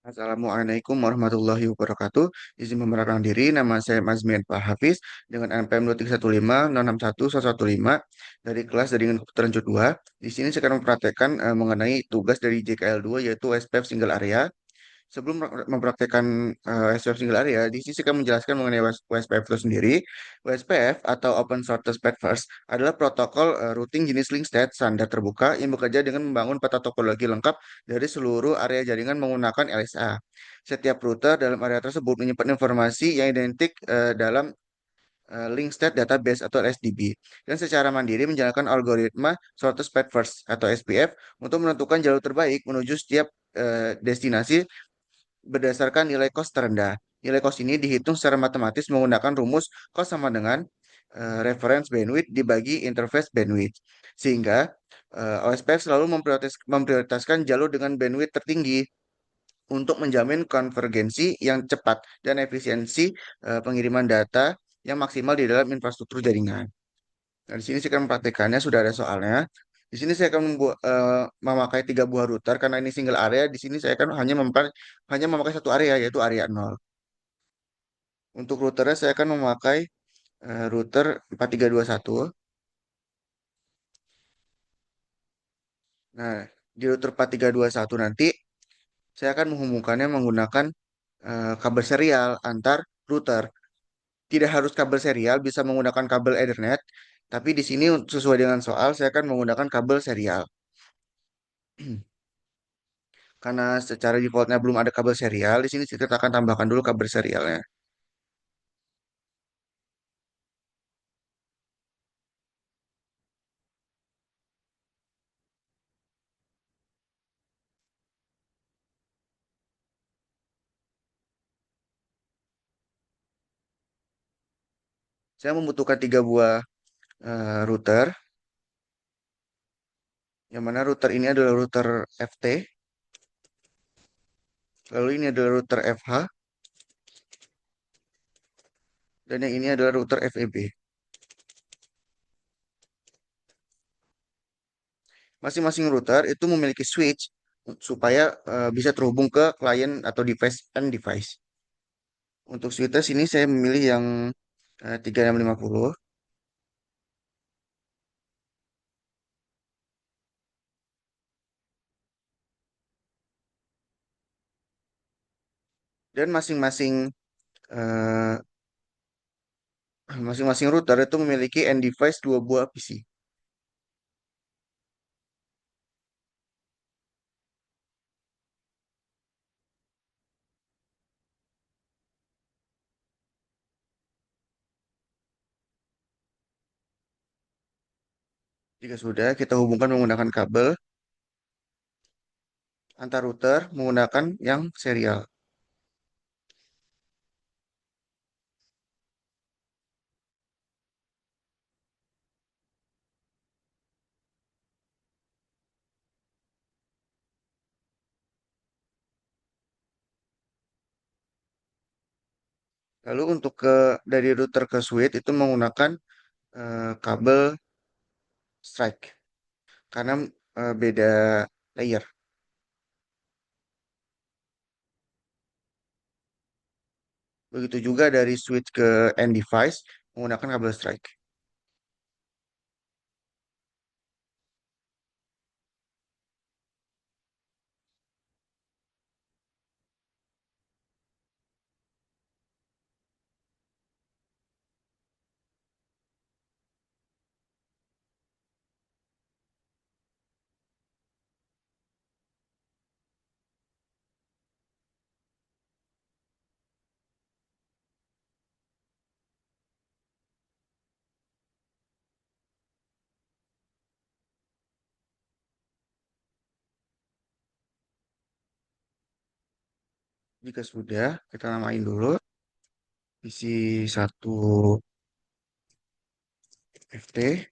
Assalamualaikum warahmatullahi wabarakatuh. Izin memperkenalkan diri, nama saya Mazmian Pak Hafiz dengan NPM 2315615 dari kelas Jaringan Komputer Lanjut 2. Di sini saya akan mempraktekkan mengenai tugas dari JKL2 yaitu SPF Single Area. Sebelum mempraktekkan SPF single area, di sini saya akan menjelaskan mengenai WSPF itu sendiri. WSPF atau Open Shortest Path First adalah protokol routing jenis link state standar terbuka yang bekerja dengan membangun peta topologi lengkap dari seluruh area jaringan menggunakan LSA. Setiap router dalam area tersebut menyimpan informasi yang identik dalam link state database atau LSDB dan secara mandiri menjalankan algoritma shortest path first atau SPF untuk menentukan jalur terbaik menuju setiap destinasi berdasarkan nilai kos terendah. Nilai kos ini dihitung secara matematis menggunakan rumus kos sama dengan reference bandwidth dibagi interface bandwidth. Sehingga OSPF selalu memprioritaskan jalur dengan bandwidth tertinggi untuk menjamin konvergensi yang cepat dan efisiensi pengiriman data yang maksimal di dalam infrastruktur jaringan. Nah, di sini saya akan mempraktekannya, sudah ada soalnya. Di sini saya akan memakai tiga buah router karena ini single area. Di sini saya akan hanya memakai satu area yaitu area nol. Untuk routernya saya akan memakai router 4321. Nah, di router 4321 nanti saya akan menghubungkannya menggunakan kabel serial antar router. Tidak harus kabel serial, bisa menggunakan kabel Ethernet. Tapi di sini sesuai dengan soal saya akan menggunakan kabel serial. Karena secara defaultnya belum ada kabel serial, di sini kita akan tambahkan dulu kabel serialnya. Saya membutuhkan tiga buah router, yang mana router ini adalah router FT, lalu ini adalah router FH, dan yang ini adalah router FEB. Masing-masing router itu memiliki switch supaya bisa terhubung ke klien atau device and device. Untuk switches ini saya memilih yang 3650. Dan eh, masing-masing router itu memiliki end device dua buah PC. Jika sudah, kita hubungkan menggunakan kabel antar router menggunakan yang serial. Lalu untuk dari router ke switch itu menggunakan kabel strike karena beda layer. Begitu juga dari switch ke end device menggunakan kabel strike. Jika sudah, kita namain dulu isi satu FT.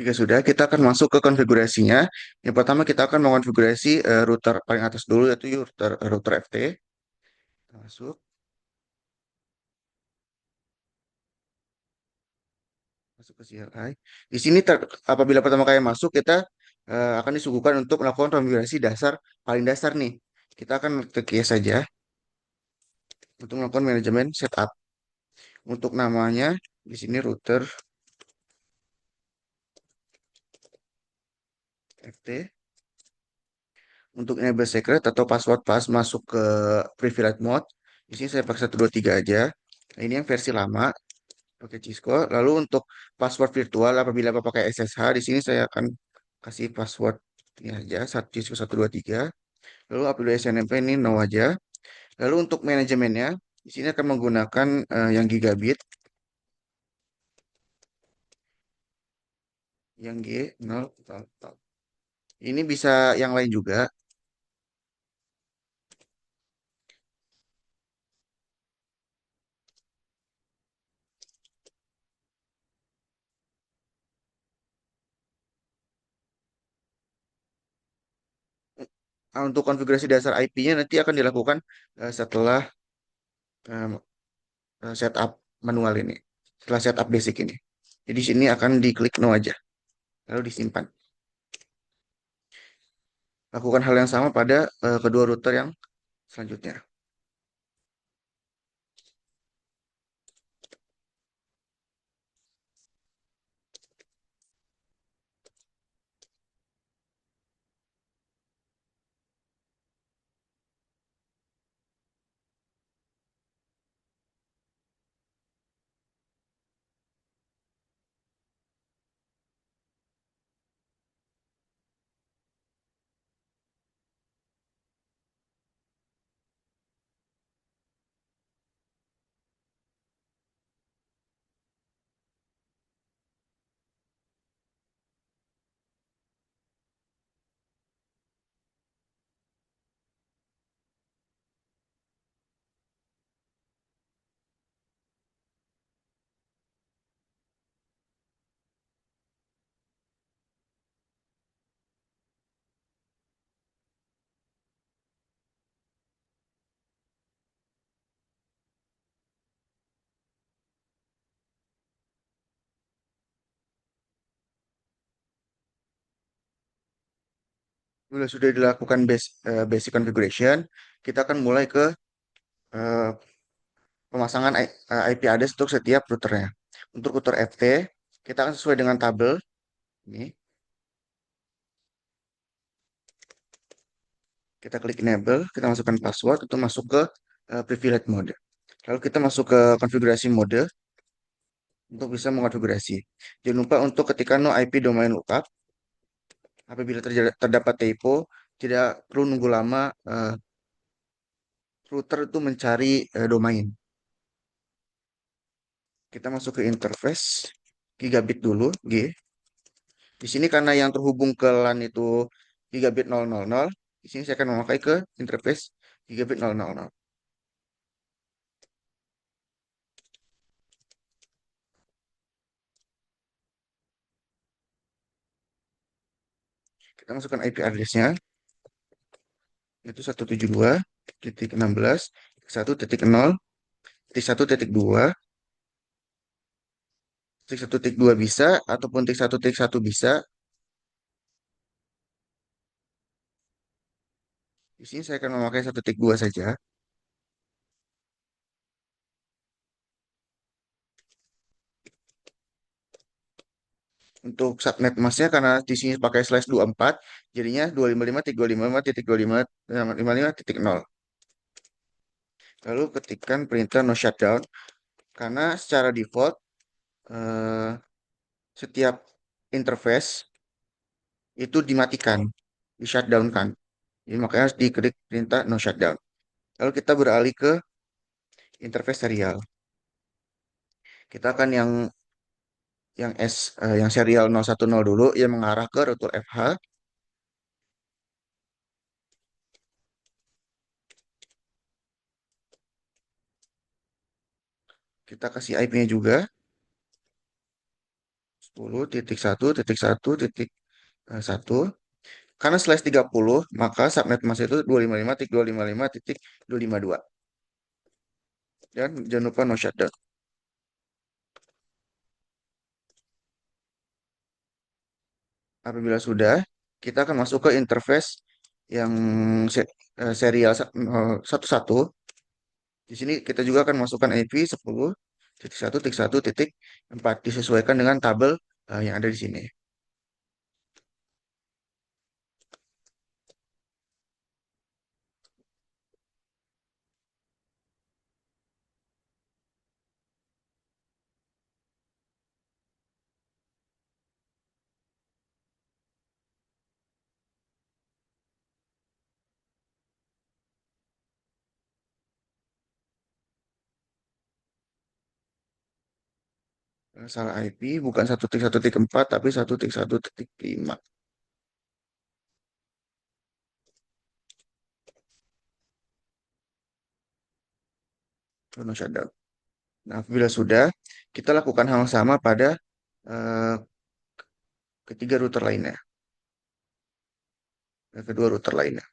Jika sudah, kita akan masuk ke konfigurasinya. Yang pertama kita akan mengonfigurasi router paling atas dulu, yaitu router FT. Kita masuk, masuk ke CLI. Di sini apabila pertama kali masuk, kita akan disuguhkan untuk melakukan konfigurasi dasar paling dasar nih. Kita akan klik yes saja untuk melakukan manajemen setup. Untuk namanya di sini router FT. Untuk enable secret atau password pas masuk ke private mode, di sini saya pakai 123 aja. Nah, ini yang versi lama pakai Cisco. Lalu untuk password virtual apabila Bapak pakai SSH, di sini saya akan kasih password ini aja, Cisco 123. Lalu apabila SNMP ini no aja. Lalu untuk manajemennya, di sini akan menggunakan yang gigabit, yang G0. Ini bisa yang lain juga. Untuk konfigurasi dasar IP-nya nanti akan dilakukan setelah eh, setup manual ini, setelah setup basic ini. Jadi di sini akan diklik no aja, lalu disimpan. Lakukan hal yang sama pada kedua router yang selanjutnya. Bila sudah dilakukan basic configuration, kita akan mulai ke eh, pemasangan IP address untuk setiap routernya. Untuk router FT, kita akan sesuai dengan tabel ini. Kita klik enable, kita masukkan password untuk masuk ke privilege mode. Lalu kita masuk ke konfigurasi mode untuk bisa mengonfigurasi. Jangan lupa untuk ketika no IP domain lookup, apabila terdapat typo, tidak perlu nunggu lama router itu mencari domain. Kita masuk ke interface gigabit dulu, G. Di sini karena yang terhubung ke LAN itu gigabit 000, di sini saya akan memakai ke interface gigabit 000. Kita masukkan IP address-nya, yaitu 172.16.1.0.1.2, titik 1.2 bisa, ataupun titik 1 bisa. Di sini saya akan memakai 1.2 saja. Untuk subnet masnya karena di sini pakai slash 24, jadinya 255.255.255.0. Lalu ketikkan perintah no shutdown karena secara default eh, setiap interface itu dimatikan, di shutdown kan. Jadi makanya harus diklik perintah no shutdown. Lalu kita beralih ke interface serial. Kita akan yang serial 010 dulu yang mengarah ke router FH. Kita kasih IP-nya juga 10.1.1.1. Karena slash 30, maka subnet mask itu 255.255.252. Dan jangan lupa no shutdown. Apabila sudah, kita akan masuk ke interface yang serial satu-satu. Di sini kita juga akan masukkan IP 10.1.1.4 disesuaikan dengan tabel yang ada di sini. Salah IP bukan 1.1.4 tapi 1.1.5. No shutdown. Nah, bila sudah, kita lakukan hal yang sama pada eh, ketiga router lainnya, kedua router lainnya.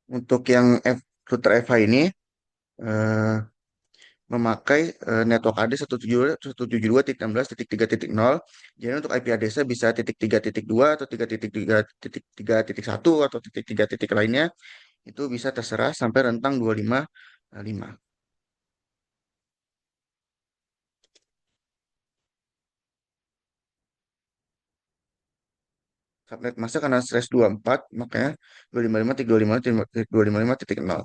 Untuk yang router FH ini eh, memakai network AD 172.16.3.0. Jadi untuk IP address bisa 3.2 atau 3.3.3.1 atau titik tiga titik lainnya. Itu bisa terserah sampai rentang 255. Subnet masa karena slash 24, makanya 255.255.255.0.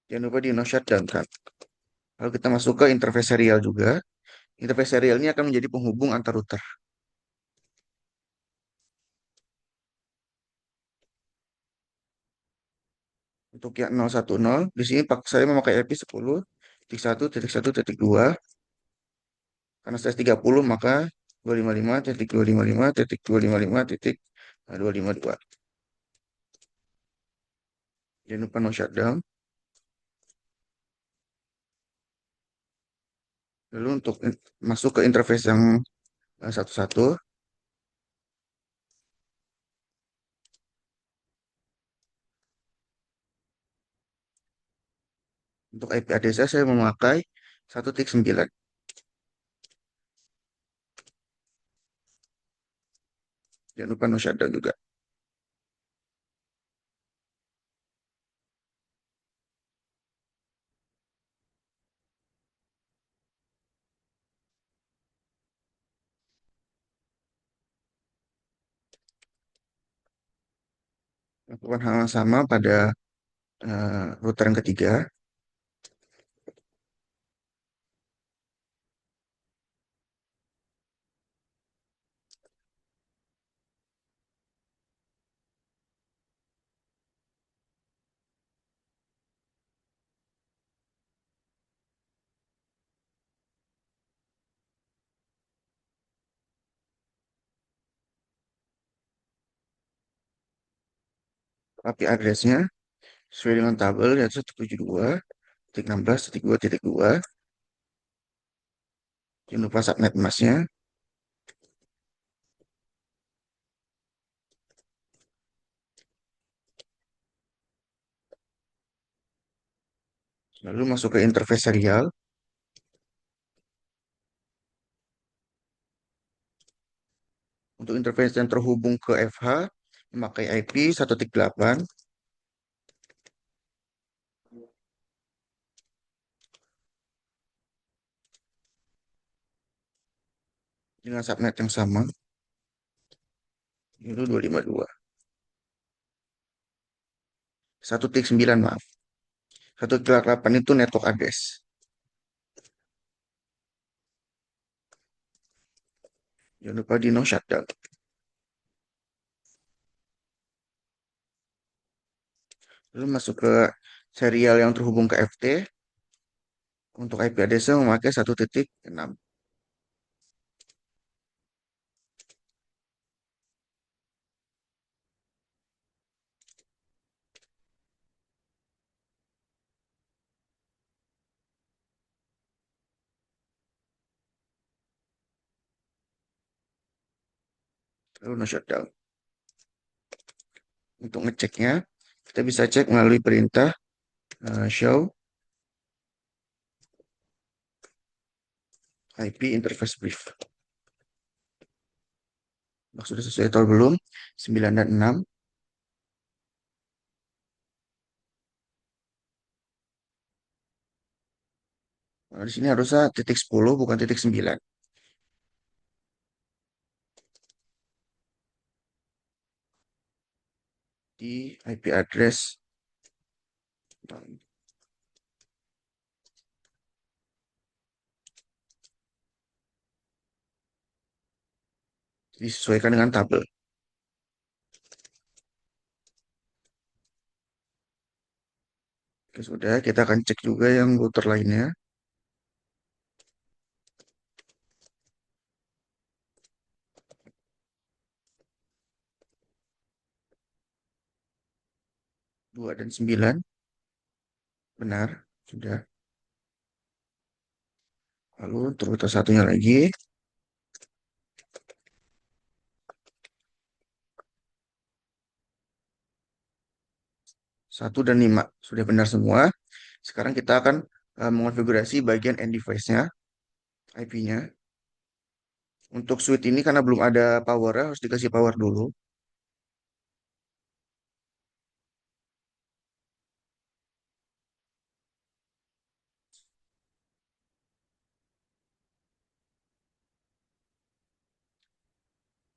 Jangan lupa di no shutdown kan. Lalu kita masuk ke interface serial juga. Interface serial ini akan menjadi penghubung antar router. Untuk yang 010, di sini saya memakai IP 10.1.1.2. Karena slash 30, maka 255.255.255.252. Jangan lupa no shutdown. Lalu untuk masuk ke interface yang satu-satu, untuk IP address saya memakai 1.9. Jangan lupa no shutdown juga. Lakukan hal yang sama pada router yang ketiga. IP address-nya sesuai dengan tabel yaitu 172.16.2.2. Jangan lupa subnet masknya. Lalu masuk ke interface serial. Untuk interface yang terhubung ke FH, memakai IP 1.8 dengan subnet yang sama, yaitu 252. 1.9 maaf. 1.8 itu network address. Jangan lupa di no shutdown. Lalu masuk ke serial yang terhubung ke FT. Untuk IP address memakai 1.6. Lalu no shutdown. Untuk ngeceknya, kita bisa cek melalui perintah show IP interface brief. Sudah sesuai atau belum? 9 dan 6. Nah, di sini harusnya titik 10 bukan titik 9. Di IP address disesuaikan dengan tabel. Oke, sudah, kita akan cek juga yang router lainnya. 2 dan 9. Benar, sudah. Lalu untuk router satunya lagi. 1 dan 5. Sudah benar semua. Sekarang kita akan mengonfigurasi bagian end device-nya, IP-nya. Untuk switch ini karena belum ada power, harus dikasih power dulu.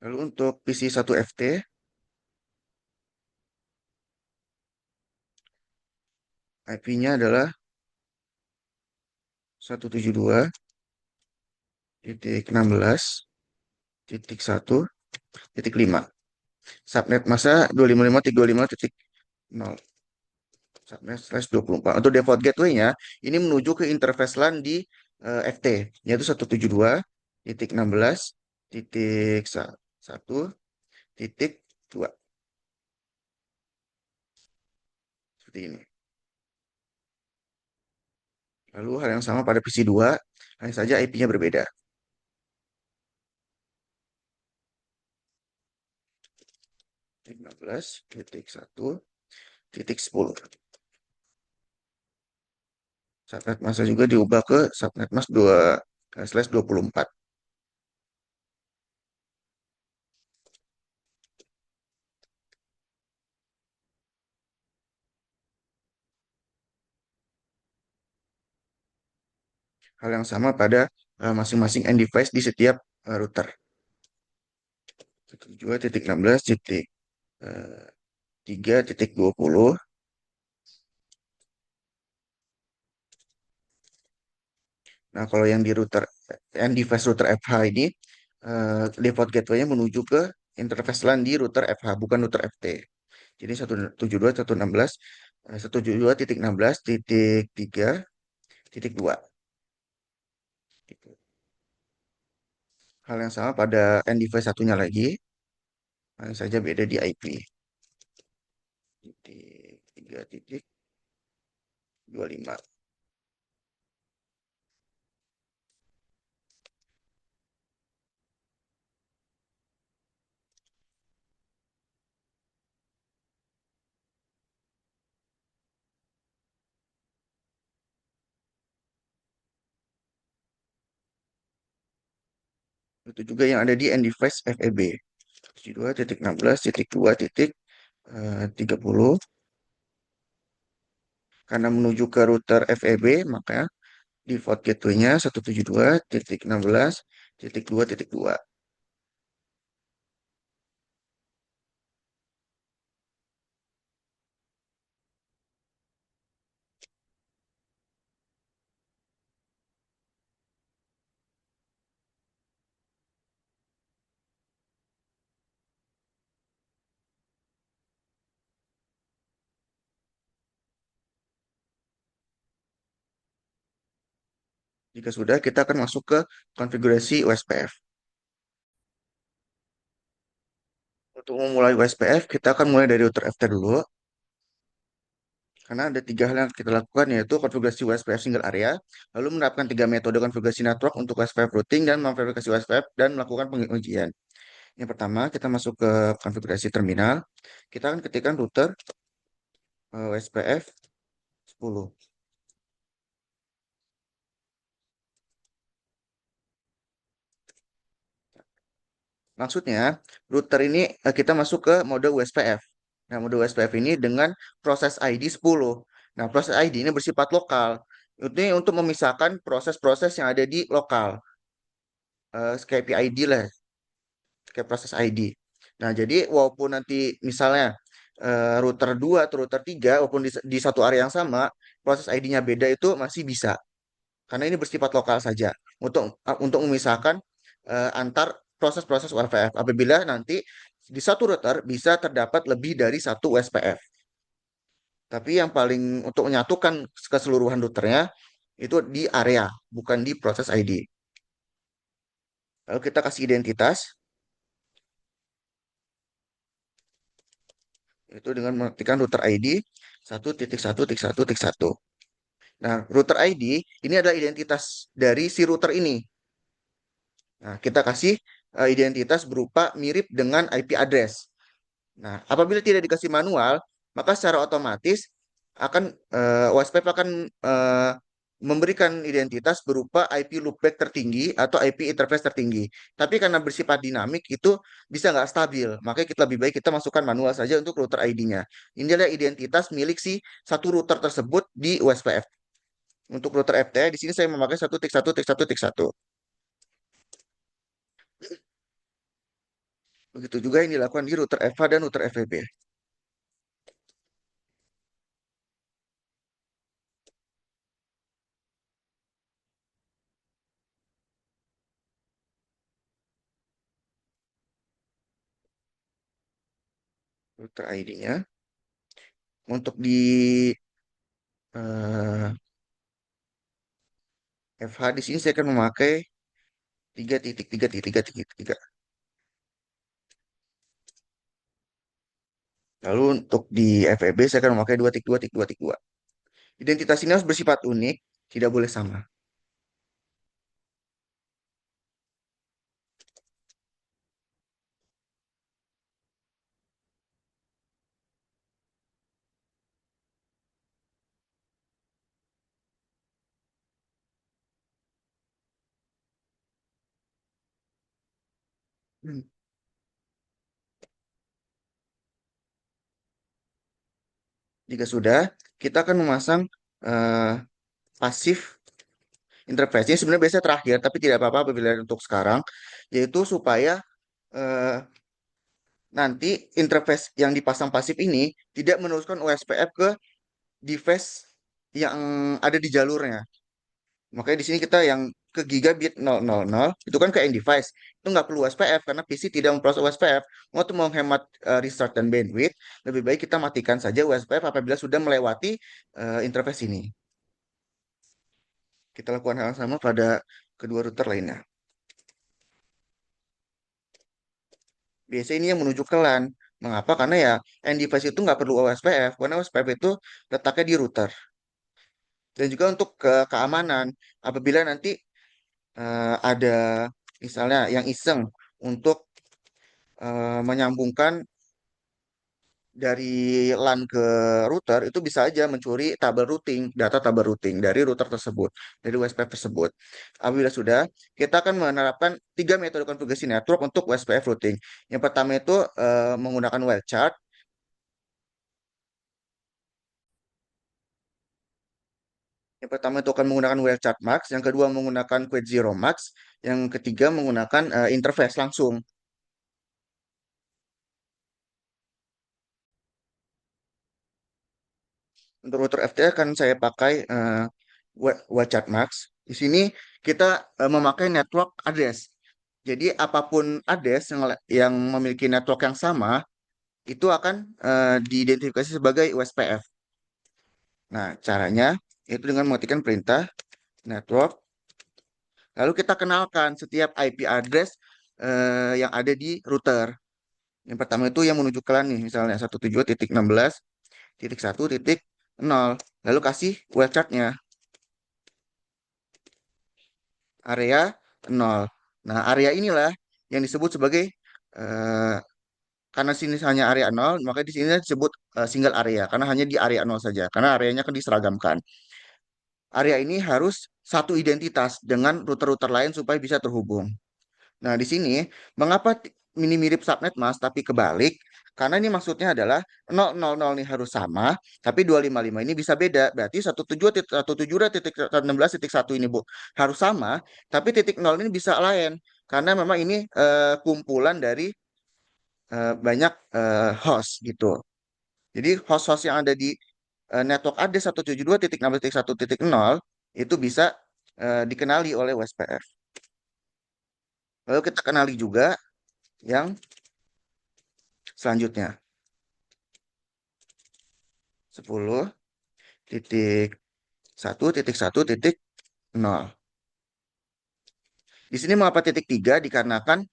Lalu untuk PC 1FT, IP-nya adalah 172.16.1.5. Subnet masa 255.255.0. Subnet slash 24. Untuk default gateway-nya, ini menuju ke interface LAN di FT, yaitu 172.16.1.2. Seperti ini. Lalu hal yang sama pada PC 2, hanya saja IP-nya berbeda. Titik 16.1.10. Subnet masa juga diubah ke subnet mas 2/24. Hal yang sama pada masing-masing end device di setiap router. 2.16.3.20. Nah, kalau yang di router end device router FH ini default gateway-nya menuju ke interface LAN di router FH, bukan router FT. Jadi 172.16.3.2. Gitu. Hal yang sama pada end device satunya lagi, hanya saja beda di IP. Titik 3.25. Itu juga yang ada di end device FEB. 72.16.2.30. Karena menuju ke router FEB, maka default gateway-nya 172.16.2.2. Jika sudah, kita akan masuk ke konfigurasi USPF. Untuk memulai USPF, kita akan mulai dari router FT dulu. Karena ada tiga hal yang kita lakukan, yaitu konfigurasi USPF single area, lalu menerapkan tiga metode konfigurasi network untuk USPF routing, dan memverifikasi USPF, dan melakukan pengujian. Yang pertama, kita masuk ke konfigurasi terminal. Kita akan ketikkan router USPF 10. Maksudnya, router ini kita masuk ke mode USPF. Nah, mode USPF ini dengan proses ID 10. Nah, proses ID ini bersifat lokal. Ini untuk memisahkan proses-proses yang ada di lokal. Kayak PID lah, kayak proses ID. Nah, jadi walaupun nanti misalnya router 2 atau router 3, walaupun di satu area yang sama, proses ID-nya beda itu masih bisa. Karena ini bersifat lokal saja untuk memisahkan antar proses-proses USPF. Apabila nanti di satu router bisa terdapat lebih dari satu USPF. Tapi yang paling untuk menyatukan keseluruhan routernya itu di area, bukan di proses ID. Lalu kita kasih identitas, itu dengan mengetikkan router ID 1.1.1.1. Nah, router ID ini adalah identitas dari si router ini. Nah, kita kasih identitas berupa mirip dengan IP address. Nah, apabila tidak dikasih manual, maka secara otomatis akan WhatsApp akan memberikan identitas berupa IP loopback tertinggi atau IP interface tertinggi. Tapi karena bersifat dinamik itu bisa nggak stabil. Makanya kita lebih baik kita masukkan manual saja untuk router ID-nya. Ini adalah identitas milik si satu router tersebut di USPF. Untuk router FT, di sini saya memakai 1.1.1.1. Begitu juga yang dilakukan di router FH dan router FVB. Router ID-nya. Untuk di eh, FH di sini saya akan memakai 3.3.3.3. Lalu untuk di FEB saya akan memakai 2.2.2.2. Identitas ini harus bersifat unik, tidak boleh sama. Hmm. Jika sudah, kita akan memasang eh, pasif interface. Ini sebenarnya biasanya terakhir, tapi tidak apa-apa apabila untuk sekarang, yaitu supaya eh, nanti interface yang dipasang pasif ini tidak meneruskan OSPF ke device yang ada di jalurnya. Makanya di sini kita yang ke gigabit 000 itu kan ke end device. Itu nggak perlu USPF karena PC tidak memproses USPF. Mau tuh menghemat restart dan bandwidth, lebih baik kita matikan saja USPF apabila sudah melewati interface ini. Kita lakukan hal yang sama pada kedua router lainnya. Biasanya ini yang menuju ke LAN. Mengapa? Karena ya end device itu nggak perlu OSPF, karena OSPF itu letaknya di router. Dan juga untuk keamanan, apabila nanti ada misalnya yang iseng untuk menyambungkan dari LAN ke router itu bisa aja mencuri tabel routing, data tabel routing dari router tersebut, dari WSPF tersebut. Apabila sudah, kita akan menerapkan tiga metode konfigurasi network untuk WSPF routing. Yang pertama itu menggunakan wildcard. Yang pertama itu akan menggunakan wildcard max, yang kedua menggunakan quit zero max, yang ketiga menggunakan interface langsung. Untuk router FT akan saya pakai WildCard Max. Di sini kita memakai network address. Jadi apapun address yang memiliki network yang sama itu akan diidentifikasi sebagai USPF. Nah, caranya itu dengan mengetikkan perintah network Lalu kita kenalkan setiap IP address yang ada di router. Yang pertama itu yang menuju ke LAN nih, misalnya 172.16.1.0. Lalu kasih wildcard-nya, area 0. Nah, area inilah yang disebut sebagai eh, karena sini hanya area 0, maka di sini disebut single area karena hanya di area 0 saja. Karena areanya kan diseragamkan. Area ini harus satu identitas dengan router-router lain supaya bisa terhubung. Nah, di sini mengapa ini mirip subnet Mas tapi kebalik? Karena ini maksudnya adalah 000 ini harus sama, tapi 255 ini bisa beda. Berarti 172.170.16.1 ini Bu harus sama, tapi titik 0 ini bisa lain. Karena memang ini kumpulan dari banyak host gitu. Jadi host-host yang ada di network AD 172.16.1.0 itu bisa dikenali oleh WSPF. Lalu kita kenali juga yang selanjutnya 10.1.1.0. Di sini mengapa titik 3 dikarenakan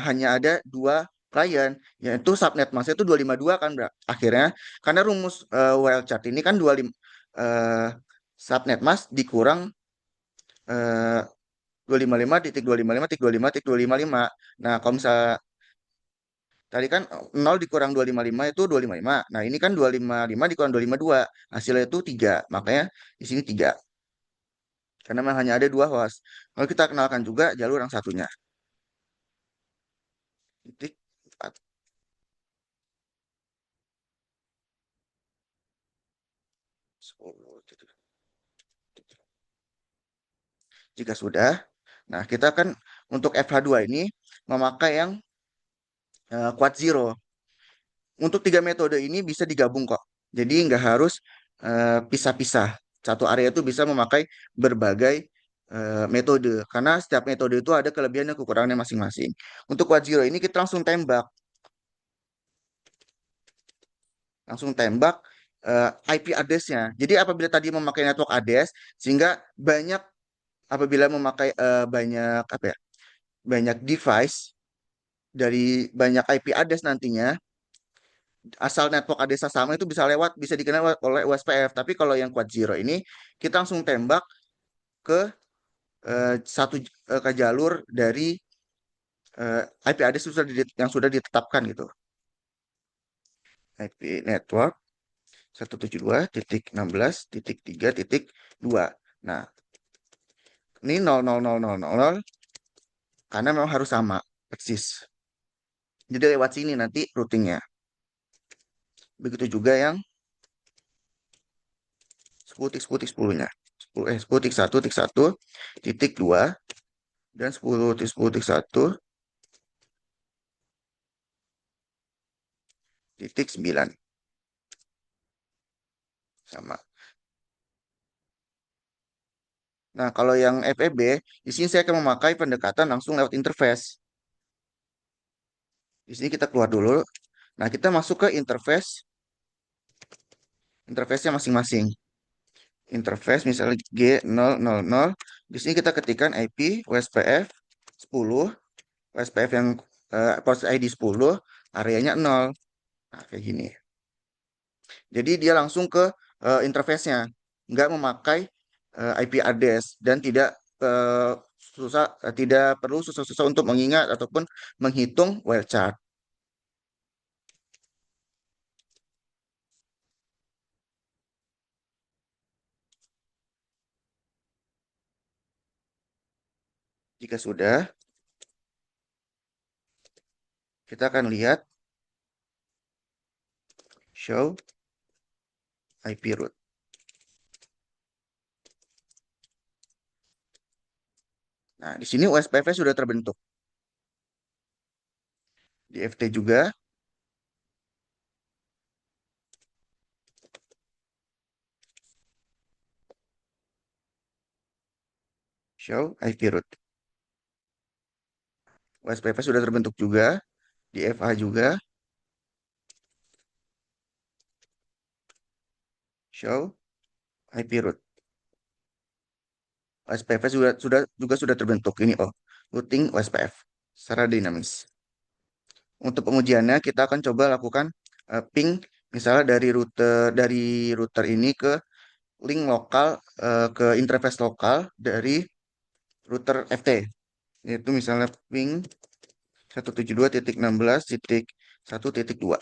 hanya ada dua client, yaitu subnet mask itu 252 kan akhirnya karena rumus wildcard ini kan 25 eh, subnet mask dikurang eh, 255.255.255.255. Nah, kalau misalnya tadi kan 0 dikurang 255 itu 255. Nah, ini kan 255 dikurang 252. Hasilnya itu 3. Makanya di sini 3. Karena memang hanya ada dua host. Kalau kita kenalkan juga jalur yang satunya. Titik 4. 10 titik. Jika sudah, nah kita kan untuk FH2 ini memakai yang quad zero. Untuk tiga metode ini bisa digabung kok. Jadi nggak harus pisah-pisah. Satu area itu bisa memakai berbagai metode. Karena setiap metode itu ada kelebihan dan kekurangannya masing-masing. Untuk quad zero ini kita langsung tembak. Langsung tembak IP address-nya. Jadi apabila tadi memakai network address, sehingga banyak apabila memakai banyak apa ya, banyak device dari banyak IP address nantinya, asal network address sama itu bisa lewat, bisa dikenal oleh USPF. Tapi kalau yang quad zero ini, kita langsung tembak ke satu ke jalur dari IP address yang sudah ditetapkan gitu. IP network 172.16.3.2. Nah, ini 00000 karena memang harus sama persis. Jadi lewat sini nanti routingnya. Begitu juga yang 10.10.10-nya. 10.1.1.2 dan 10.10.1.9 sama. Nah, kalau yang FEB, di sini saya akan memakai pendekatan langsung lewat interface. Di sini kita keluar dulu. Nah, kita masuk ke interface-nya masing-masing. Interface misalnya G000. Di sini kita ketikkan IP WSPF 10, WSPF yang port ID 10, areanya 0. Nah, kayak gini. Jadi dia langsung ke interface-nya, nggak memakai IP address dan tidak perlu susah-susah untuk mengingat ataupun menghitung wildcard. Jika sudah, kita akan lihat show IP root. Nah, di sini USPF sudah terbentuk. Di FT juga, show IP root. USPF sudah terbentuk juga. Di FA juga, show IP root. OSPF juga sudah terbentuk ini oh, routing OSPF secara dinamis. Untuk pengujiannya kita akan coba lakukan ping misalnya dari router ini ke link lokal ke interface lokal dari router FT, yaitu misalnya ping 172.16.1.2.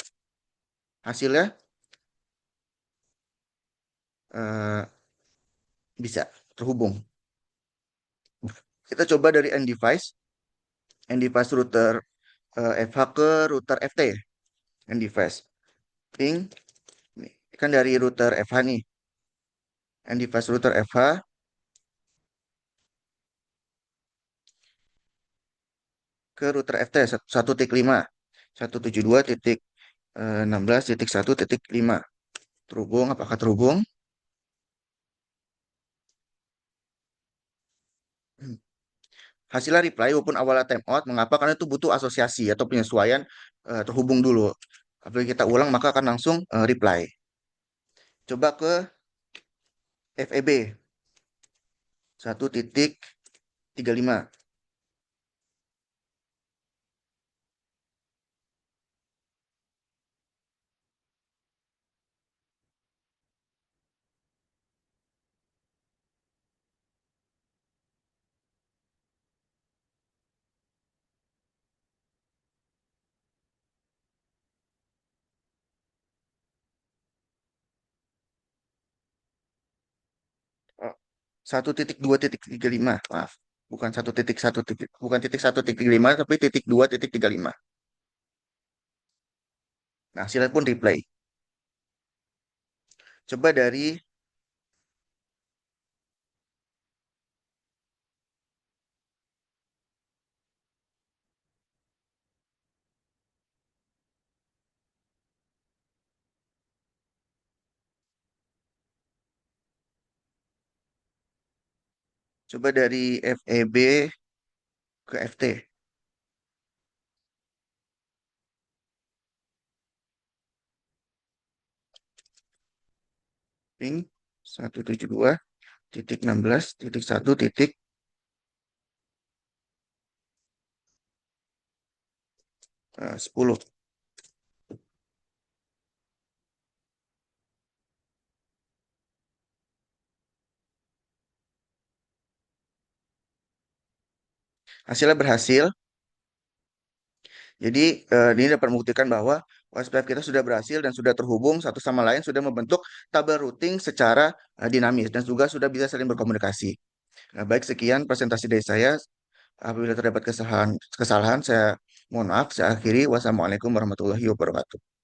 Hasilnya eh, bisa terhubung. Kita coba dari end device router FH ke router FT ya, end device. Ping, nih, kan dari router FH nih, end device router FH ke router FT 1.5, 172.16.1.5. Terhubung, apakah terhubung? Hasilnya reply walaupun awalnya timeout. Mengapa? Karena itu butuh asosiasi atau penyesuaian terhubung dulu. Apabila kita ulang maka akan langsung reply. Coba ke FEB 1.35. Oh, 1.2.35. Maaf, bukan 1.1 bukan titik 1.5 tapi titik 2.35. Nah, hasilnya pun replay. Coba dari FEB ke FT. Ping 172.16.1.10. Hasilnya berhasil. Jadi ini dapat membuktikan bahwa OSPF kita sudah berhasil dan sudah terhubung satu sama lain, sudah membentuk tabel routing secara dinamis dan juga sudah bisa saling berkomunikasi. Nah, baik, sekian presentasi dari saya. Apabila terdapat kesalahan, kesalahan saya mohon maaf. Saya akhiri. Wassalamualaikum warahmatullahi wabarakatuh.